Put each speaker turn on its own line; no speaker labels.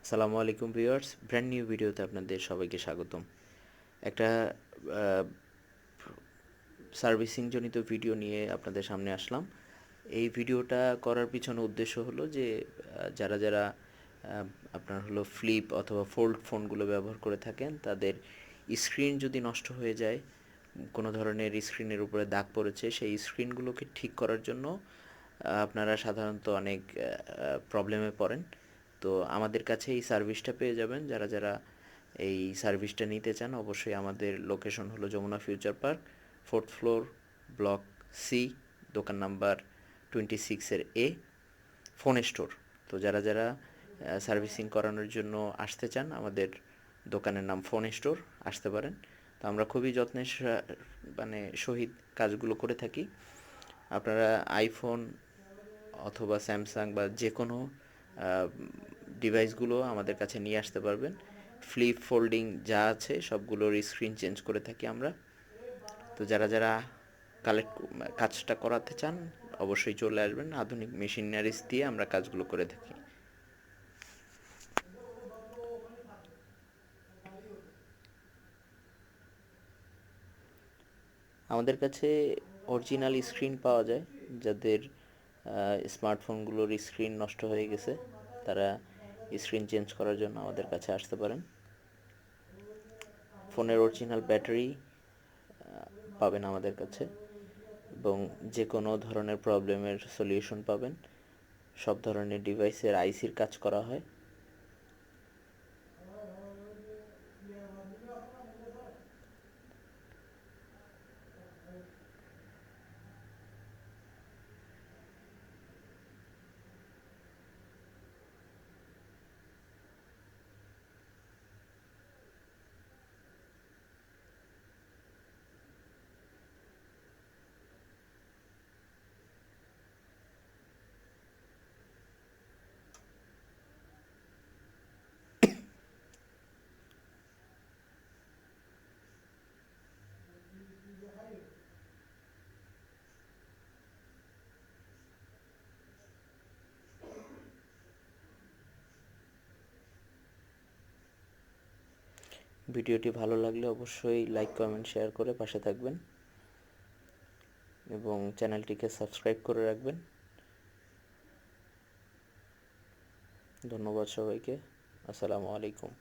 আসসালামু আলাইকুম viewers, brand new ভিডিওতে আপনাদের সবাইকে স্বাগতম। একটা সার্ভিসিং জনিত ভিডিও নিয়ে আপনাদের সামনে আসলাম। এই ভিডিওটা করার পিছনে উদ্দেশ্য হলো যে যারা যারা আপনার হলো ফ্লিপ অথবা ফোল্ড ফোনগুলো ব্যবহার করে থাকেন, তাদের স্ক্রিন যদি নষ্ট হয়ে যায়, কোনো ধরনের স্ক্রিনের উপরে দাগ পড়েছে, সেই স্ক্রিনগুলোকে ঠিক করার জন্য আপনারা সাধারণত অনেক প্রবলেমে পড়েন। তো আমাদের কাছে এই সার্ভিসটা পেয়ে যাবেন। যারা যারা এই সার্ভিসটা নিতে চান, অবশ্যই আমাদের লোকেশন হলো Jamuna future park, 4th floor, block C, দোকান নাম্বার 26-এর ফোন স্টোর। তো যারা যারা সার্ভিসিং করানোর জন্য আসতে চান, আমাদের দোকানের নাম ফোন স্টোর, আসতে পারেন। তো আমরা খুবই যত্নের মানে সহিত কাজগুলো করে থাকি। আপনারা আইফোন অথবা স্যামসাং বা যে কোনো ডিভাইসগুলো আমাদের কাছে নিয়ে আসতে পারবেন। ফ্লিপ ফোল্ডিং যা আছে সবগুলোর স্ক্রিন চেঞ্জ করে থাকি আমরা। তো যারা যারা কাজটা করাতে চান, অবশ্যই চলে আসবেন। আধুনিক মেশিনারিজ দিয়ে আমরা কাজগুলো করে থাকি। আমাদের কাছে অরিজিনাল স্ক্রিন পাওয়া যায়। যাদের স্মার্টফোনগুলোর স্ক্রিন নষ্ট হয়ে গেছে, তারা স্ক্রিন চেঞ্জ করার জন্য আমাদের কাছে আসতে পারেন। ফোনের অরিজিনাল ব্যাটারি পাবেন আমাদের কাছে, এবং যে কোনো ধরনের প্রবলেমের সলিউশন পাবেন। সব ধরনের ডিভাইসের আইসির কাজ করা হয়। ভিডিওটি ভালো লাগলে অবশ্যই লাইক, কমেন্ট, শেয়ার করে পাশে থাকবেন এবং চ্যানেলটিকে সাবস্ক্রাইব করে রাখবেন। ধন্যবাদ সবাইকে। আসসালামু আলাইকুম।